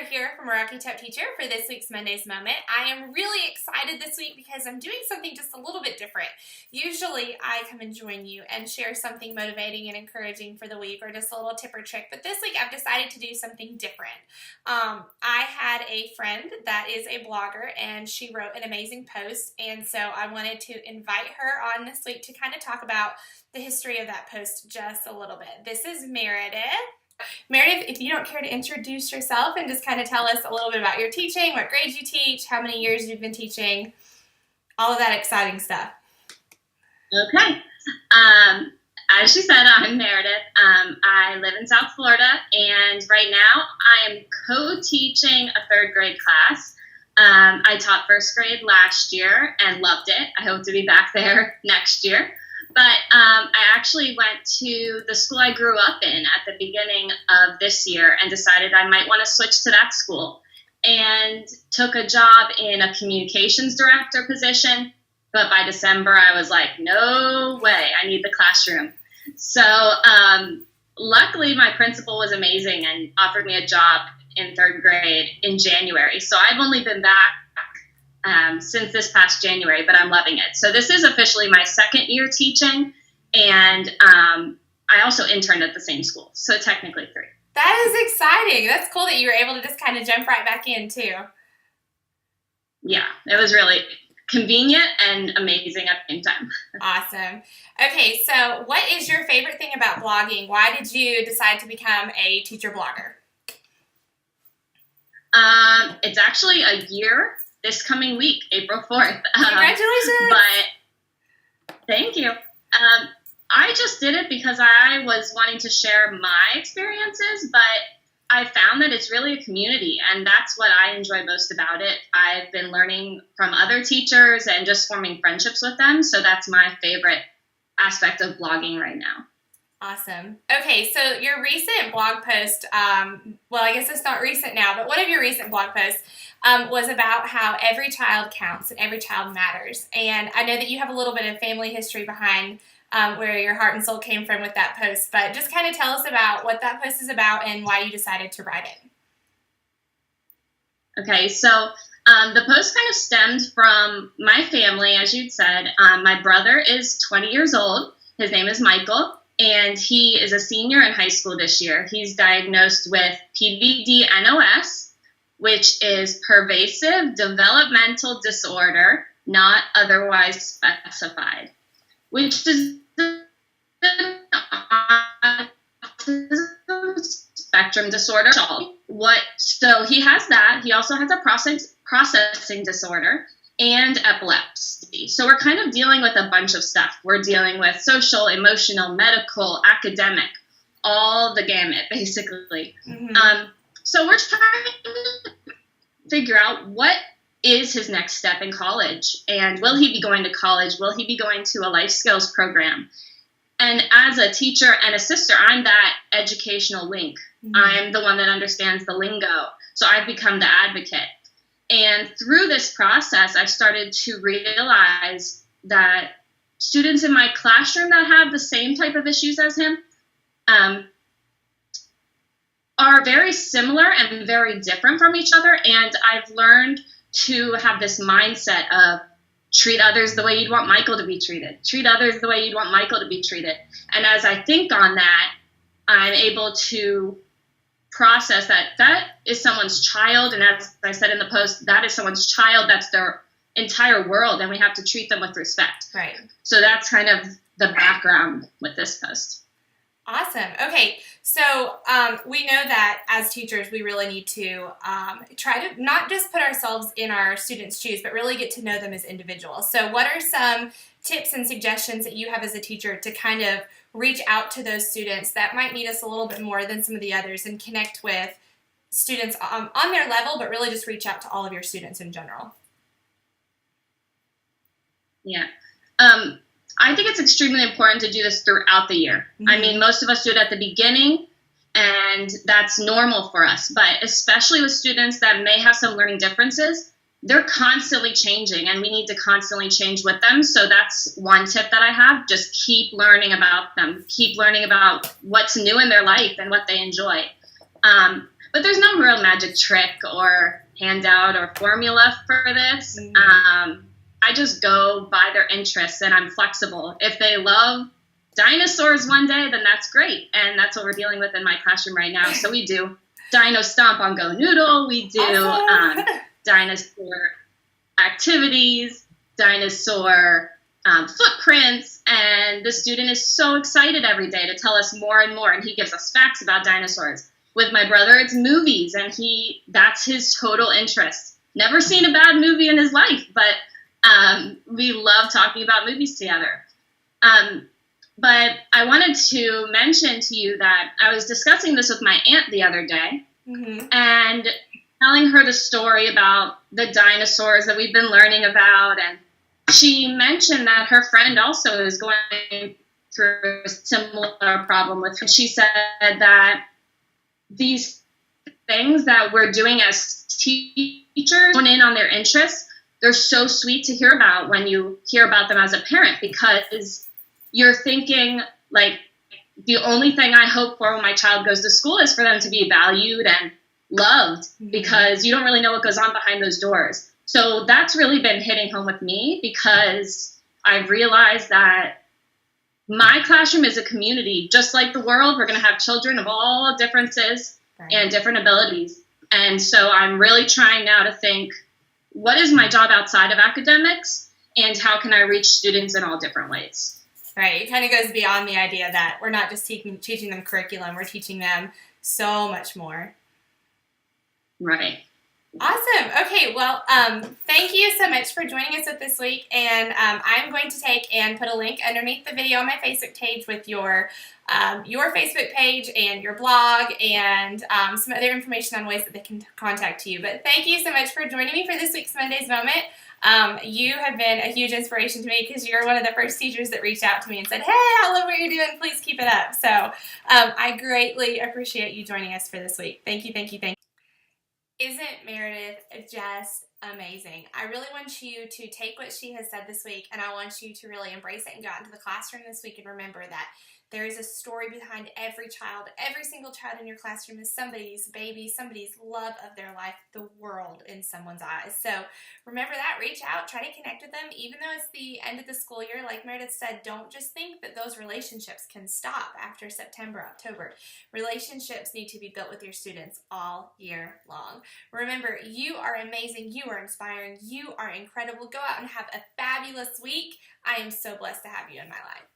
Sarah here from Meraki Top Teacher for this week's Monday's Moment. I am really excited this week because I'm doing something just a little bit different. Usually I come and join you and share something motivating and encouraging for the week or just a little tip or trick, but this week I've decided to do something different. I had a friend that is a blogger and she wrote an amazing post, and so I wanted to invite her on this week to kind of talk about the history of that post just a little bit. This is Meredith. Meredith, if you don't care to introduce yourself and just kind of tell us a little bit about your teaching, what grades you teach, how many years you've been teaching, all of that exciting stuff. Okay. As she said, I'm Meredith. I live in South Florida, and right now I am co-teaching a third grade class. I taught first grade last year and loved it. I hope to be back there next year. But I actually went to the school I grew up in at the beginning of this year and decided I might want to switch to that school, and took a job in a communications director position. But by December, I was like, no way, I need the classroom. So luckily, my principal was amazing and offered me a job in third grade in January. So I've only been back since this past January, but I'm loving it. So this is officially my second year teaching, and I also interned at the same school, so technically 3. That is exciting. That's cool that you were able to just kind of jump right back in, too. Yeah, it was really convenient and amazing at the same time. Awesome. Okay, so what is your favorite thing about blogging? Why did you decide to become a teacher blogger? It's actually a year this coming week, April 4th. Congratulations! But thank you. I just did it because I was wanting to share my experiences, but I found that it's really a community, and that's what I enjoy most about it. I've been learning from other teachers and just forming friendships with them, so that's my favorite aspect of blogging right now. Awesome. Okay, so your recent blog post, well, I guess it's not recent now, but one of your recent blog posts was about how every child counts and every child matters. And I know that you have a little bit of family history behind where your heart and soul came from with that post, but just kind of tell us about what that post is about and why you decided to write it. Okay, so the post kind of stemmed from my family, as you'd said. My brother is 20 years old. His name is Michael, and he is a senior in high school this year. He's diagnosed with PDD-NOS, which is pervasive developmental disorder not otherwise specified, which is spectrum disorder. So he has that. He also has a processing disorder and epilepsy. So we're kind of dealing with a bunch of stuff. We're dealing with social, emotional, medical, academic, all the gamut, basically. Mm-hmm. So we're trying to figure out what is his next step in college, and will he be going to college? Will he be going to a life skills program? And as a teacher and a sister, I'm that educational link. Mm-hmm. I'm the one that understands the lingo. So I've become the advocate. And through this process, I started to realize that students in my classroom that have the same type of issues as him are very similar and very different from each other. And I've learned to have this mindset of treat others the way you'd want Michael to be treated. Treat others the way you'd want Michael to be treated. And as I think on that, I'm able to process that is someone's child. And as I said in the post, that is someone's child. That's their entire world. And we have to treat them with respect. Right. So that's kind of the background with this post. Awesome. Okay, so we know that as teachers, we really need to try to not just put ourselves in our students' shoes, but really get to know them as individuals. So what are some tips and suggestions that you have as a teacher to kind of reach out to those students that might need us a little bit more than some of the others and connect with students on their level, but really just reach out to all of your students in general? Yeah. I think it's extremely important to do this throughout the year. Mm-hmm. I mean, most of us do it at the beginning, and that's normal for us. But especially with students that may have some learning differences, they're constantly changing, and we need to constantly change with them. So that's one tip that I have. Just keep learning about them. Keep learning about what's new in their life and what they enjoy. But there's no real magic trick or handout or formula for this. I just go by their interests, and I'm flexible. If they love dinosaurs one day, then that's great. And that's what we're dealing with in my classroom right now. So we do Dino Stomp on Go Noodle. We do dinosaur activities, dinosaur footprints, and the student is so excited every day to tell us more and more, and he gives us facts about dinosaurs. With my brother, it's movies, and that's his total interest. Never seen a bad movie in his life, but we love talking about movies together. But I wanted to mention to you that I was discussing this with my aunt the other day, and telling her the story about the dinosaurs that we've been learning about, and she mentioned that her friend also is going through a similar problem with her. She said that these things that we're doing as teachers, hone in on their interests, they're so sweet to hear about when you hear about them as a parent, because you're thinking, like, the only thing I hope for when my child goes to school is for them to be valued and loved, because you don't really know what goes on behind those doors. So that's really been hitting home with me, because I've realized that my classroom is a community. Just like the world, we're going to have children of all differences and different abilities. And so I'm really trying now to think, what is my job outside of academics, and how can I reach students in all different ways? Right. It kind of goes beyond the idea that we're not just teaching them curriculum, we're teaching them so much more. Right. Awesome. Okay, well, thank you so much for joining us this week, and I'm going to take and put a link underneath the video on my Facebook page with your Facebook page and your blog and some other information on ways that they can contact you. But thank you so much for joining me for this week's Monday's Moment. You have been a huge inspiration to me, because you're one of the first teachers that reached out to me and said, hey, I love what you're doing. Please keep it up. So I greatly appreciate you joining us for this week. Thank you, thank you, thank you. Isn't Meredith just amazing? I really want you to take what she has said this week, and I want you to really embrace it and go out into the classroom this week and remember that there is a story behind every child. Every single child in your classroom is somebody's baby, somebody's love of their life, the world in someone's eyes. So remember that. Reach out. Try to connect with them. Even though it's the end of the school year, like Meredith said, don't just think that those relationships can stop after September, October. Relationships need to be built with your students all year long. Remember, you are amazing. You are inspiring. You are incredible. Go out and have a fabulous week. I am so blessed to have you in my life.